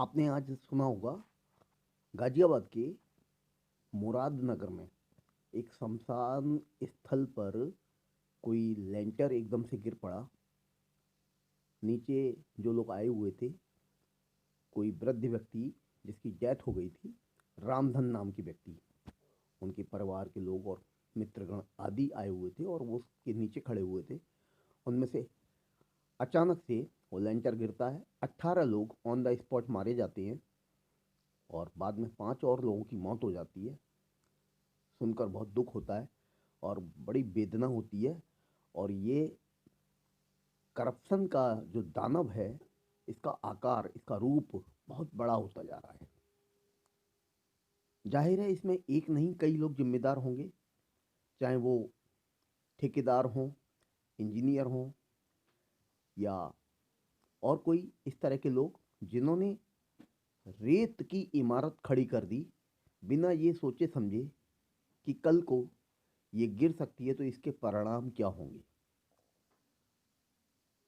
आपने आज सुना होगा गाजियाबाद के मुरादनगर में एक शमशान स्थल पर कोई लेंटर एकदम से गिर पड़ा। नीचे जो लोग आए हुए थे, कोई वृद्ध व्यक्ति जिसकी डेथ हो गई थी, रामधन नाम के व्यक्ति, उनके परिवार के लोग और मित्रगण आदि आए हुए थे और वो उसके नीचे खड़े हुए थे। उनमें से अचानक से वो लेंटर गिरता है। 18 लोग ऑन द स्पॉट मारे जाते हैं और बाद में 5 और लोगों की मौत हो जाती है। सुनकर बहुत दुख होता है और बड़ी वेदना होती है। और ये करप्शन का जो दानव है, इसका आकार, इसका रूप बहुत बड़ा होता जा रहा है। जाहिर है इसमें एक नहीं कई लोग जिम्मेदार होंगे, चाहे वो ठेकेदार हों, इंजीनियर हों या और कोई इस तरह के लोग जिन्होंने रेत की इमारत खड़ी कर दी बिना ये सोचे समझे कि कल को ये गिर सकती है तो इसके परिणाम क्या होंगे।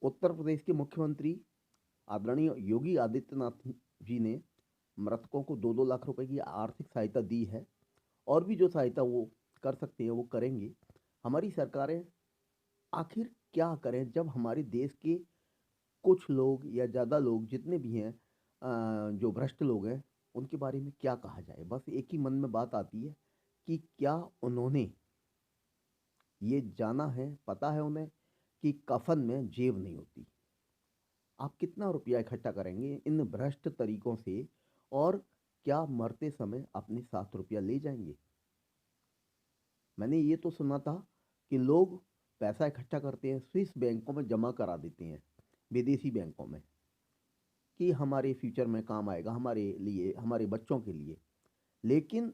उत्तर प्रदेश के मुख्यमंत्री आदरणीय योगी आदित्यनाथ जी ने मृतकों को 2-2 लाख रुपए की आर्थिक सहायता दी है और भी जो सहायता वो कर सकते हैं वो करेंगे। हमारी सरकारें आखिर क्या करें जब हमारे देश के कुछ लोग या ज़्यादा लोग जितने भी हैं, जो भ्रष्ट लोग हैं, उनके बारे में क्या कहा जाए। बस एक ही मन में बात आती है कि क्या उन्होंने ये जाना है, पता है उन्हें कि कफन में जेब नहीं होती। आप कितना रुपया इकट्ठा करेंगे इन भ्रष्ट तरीकों से और क्या मरते समय अपने साथ रुपया ले जाएंगे। मैंने ये तो सुना था कि लोग पैसा इकट्ठा करते हैं, स्विस बैंकों में जमा करा देते हैं, विदेशी बैंकों में, कि हमारे फ्यूचर में काम आएगा, हमारे लिए, हमारे बच्चों के लिए। लेकिन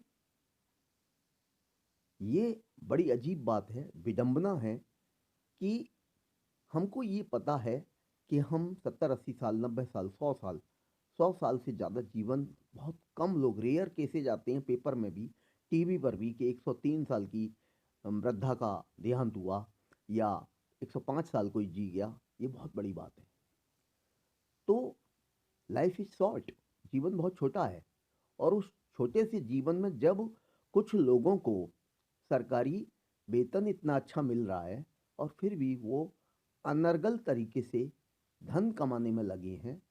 ये बड़ी अजीब बात है, विडंबना है कि हमको ये पता है कि हम 70-80 साल, 90 साल, 100 साल, 100 साल से ज़्यादा जीवन बहुत कम लोग, रेयर केसेज आते हैं पेपर में भी, टीवी पर भी, कि 103 साल की वृद्धा का देहांत हुआ या 105 साल कोई जी गया। ये बहुत बड़ी बात है। तो लाइफ इज शॉर्ट, जीवन बहुत छोटा है। और उस छोटे से जीवन में जब कुछ लोगों को सरकारी वेतन इतना अच्छा मिल रहा है और फिर भी वो अनर्गल तरीके से धन कमाने में लगे हैं,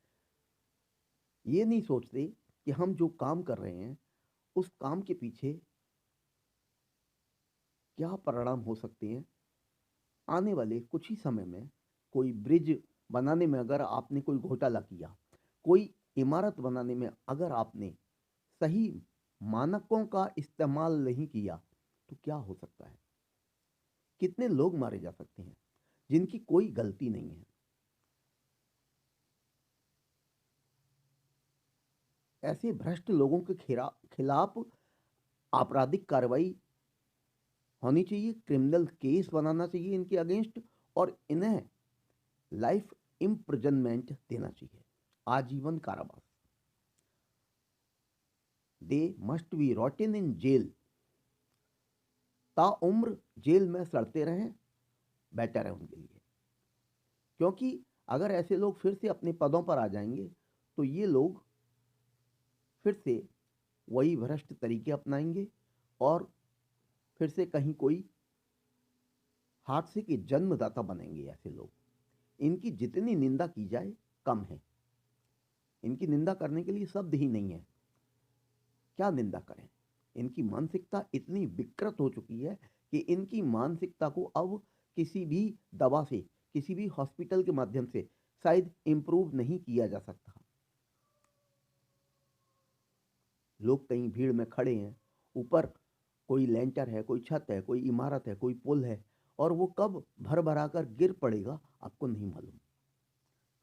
ये नहीं सोचते कि हम जो काम कर रहे हैं उस काम के पीछे क्या परिणाम हो सकते हैं। आने वाले कुछ ही समय में कोई ब्रिज बनाने में अगर आपने कोई घोटाला किया, कोई इमारत बनाने में अगर आपने सही मानकों का इस्तेमाल नहीं किया, तो क्या हो सकता है। कितने लोग मारे जा सकते हैं जिनकी कोई गलती नहीं है। ऐसे भ्रष्ट लोगों के खिलाफ आपराधिक कार्रवाई होनी चाहिए, क्रिमिनल केस बनाना चाहिए इनके अगेंस्ट और इन्हें लाइफ इम्प्रिजनमेंट देना चाहिए, आजीवन कारावास। They must be rotten in jail, ताउम्र जेल में सड़ते रहें, बेटर है उनके लिए। क्योंकि अगर ऐसे लोग फिर से अपने पदों पर आ जाएंगे तो ये लोग फिर से वही भ्रष्ट तरीके अपनाएंगे और फिर से कहीं कोई हादसे के जन्मदाता बनेंगे ऐसे लोग। इनकी जितनी निंदा की जाए कम है। इनकी निंदा करने के लिए शब्द ही नहीं है। क्या निंदा करें। इनकी मानसिकता इतनी विकृत हो चुकी है कि इनकी मानसिकता को अब किसी भी दवा से, किसी भी हॉस्पिटल के माध्यम से शायद इंप्रूव नहीं किया जा सकता। लोग कहीं भीड़ में खड़े हैं, ऊपर कोई लेंटर है, कोई छत है, कोई इमारत है, कोई पुल है, और वो कब भर भरा कर गिर पड़ेगा आपको नहीं मालूम।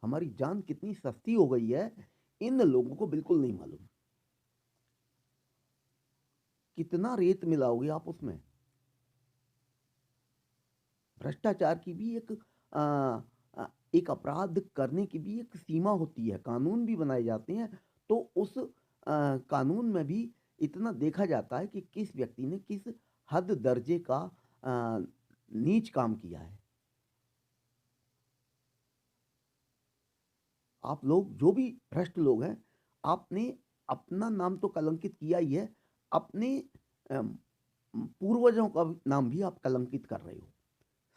हमारी जान कितनी सस्ती हो गई है इन लोगों को बिल्कुल नहीं मालूम। कितना रेत मिलाओगे आप उसमें। भ्रष्टाचार की भी आ, एक अपराध करने की भी एक सीमा होती है, कानून भी बनाए जाते हैं। तो उस कानून में भी इतना देखा जाता है कि किस व्यक्ति ने किस हद दर्जे का नीच काम किया है। आप लोग जो भी भ्रष्ट लोग हैं, आपने अपना नाम तो कलंकित किया ही है, अपने पूर्वजों का नाम भी आप कलंकित कर रहे हो।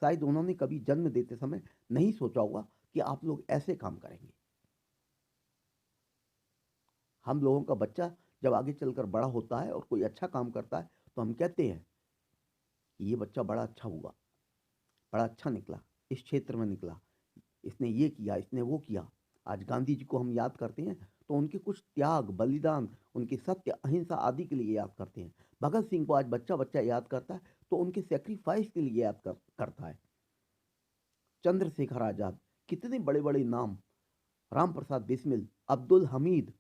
शायद उन्होंने कभी जन्म देते समय नहीं सोचा होगा कि आप लोग ऐसे काम करेंगे। हम लोगों का बच्चा जब आगे चलकर बड़ा होता है और कोई अच्छा काम करता है तो हम कहते हैं कि ये बच्चा बड़ा अच्छा हुआ, बड़ा अच्छा निकला, इस क्षेत्र में निकला, इसने ये किया, इसने वो किया। आज गांधी जी को हम याद करते हैं तो उनके कुछ त्याग, बलिदान, उनके सत्य, अहिंसा आदि के लिए याद करते हैं। भगत सिंह को आज बच्चा बच्चा याद करता है तो उनके सेक्रीफाइस के लिए करता है। चंद्रशेखर आजाद, कितने बड़े बड़े नाम, राम प्रसाद बिस्मिल, अब्दुल हमीद,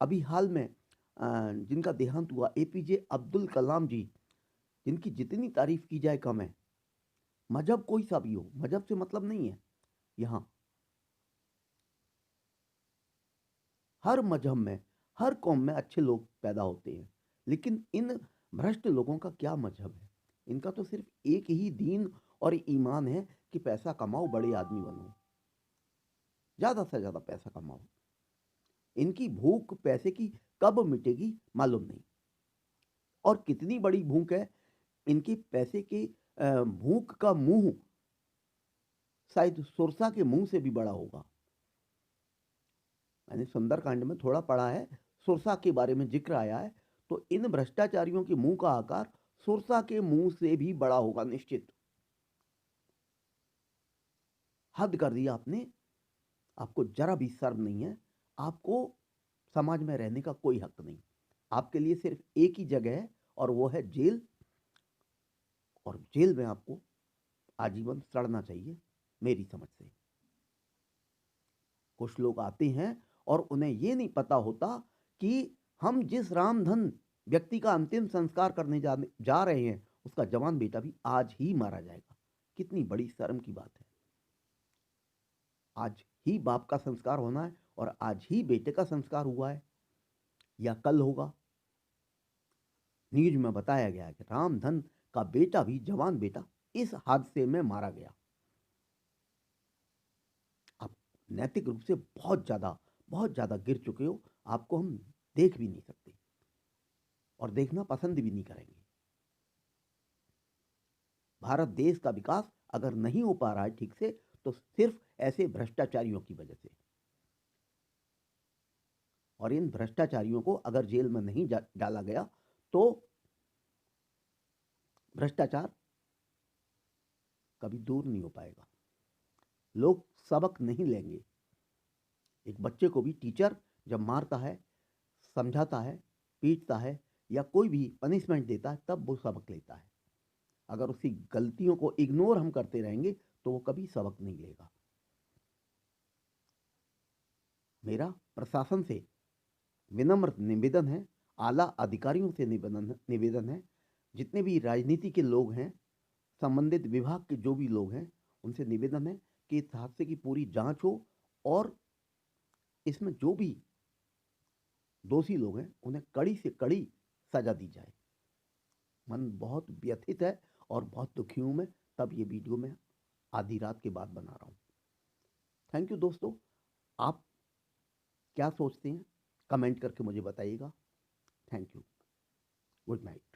अभी हाल में जिनका देहांत हुआ, एपीजे अब्दुल कलाम जी, जिनकी जितनी तारीफ की जाए कम है। मजहब कोई सा भी हो, मजहब से मतलब नहीं है। यहाँ हर मजहब में, हर कौम में अच्छे लोग पैदा होते हैं, लेकिन इन भ्रष्ट लोगों का क्या मजहब है? इनका तो सिर्फ एक ही दीन और ईमान है कि पैसा कमाओ, बड़े आदमी बनो, ज्यादा से ज्यादा पैसा कमाओ। इनकी भूख पैसे की कब मिटेगी मालूम नहीं। और कितनी बड़ी भूख है इनके पैसे के, भूख का मुंह शायद सुरसा के मुंह से भी बड़ा होगा। मैंने सुंदरकांड में थोड़ा पढ़ा है, सुरसा के बारे में जिक्र आया है, तो इन भ्रष्टाचारियों के मुंह का आकार सुरसा के मुंह से भी बड़ा होगा निश्चित। हद कर दिया आपने, आपको जरा भी शर्म नहीं है। आपको समाज में रहने का कोई हक नहीं। आपके लिए सिर्फ एक ही जगह है और वो है जेल, और जेल में आपको आजीवन सड़ना चाहिए मेरी समझ से। कुछ लोग आते हैं और उन्हें ये नहीं पता होता कि हम जिस रामधन व्यक्ति का अंतिम संस्कार करने जा रहे हैं उसका जवान बेटा भी आज ही मारा जाएगा। कितनी बड़ी शर्म की बात है। आज ही बाप का संस्कार होना है और आज ही बेटे का संस्कार हुआ है या कल होगा। न्यूज में बताया गया है कि रामधन का बेटा भी, जवान बेटा, इस हादसे में मारा गया। आप नैतिक रूप से बहुत ज्यादा गिर चुके हो। आपको हम देख भी नहीं सकते और देखना पसंद भी नहीं करेंगे। भारत देश का विकास अगर नहीं हो पा रहा है ठीक से तो सिर्फ ऐसे भ्रष्टाचारियों की वजह से। और इन भ्रष्टाचारियों को अगर जेल में नहीं डाला गया तो भ्रष्टाचार कभी दूर नहीं हो पाएगा। लोग सबक नहीं लेंगे। एक बच्चे को भी टीचर जब मारता है, समझाता है, पीटता है या कोई भी पनिशमेंट देता है तब वो सबक लेता है। अगर उसकी गलतियों को इग्नोर हम करते रहेंगे तो वो कभी सबक नहीं लेगा। मेरा प्रशासन से विनम्र निवेदन है, आला अधिकारियों से निवेदन है, जितने भी राजनीति के लोग हैं, संबंधित विभाग के जो भी लोग हैं, उनसे निवेदन है कि इस हादसे की पूरी जांच हो और इसमें जो भी दोषी लोग हैं उन्हें कड़ी से कड़ी सजा दी जाए। मन बहुत व्यथित है और बहुत दुखी हूं मैं, तब ये वीडियो मैं आधी रात के बाद बना रहा हूं। थैंक यू दोस्तों। आप क्या सोचते हैं कमेंट करके मुझे बताइएगा। Thank you. Good night.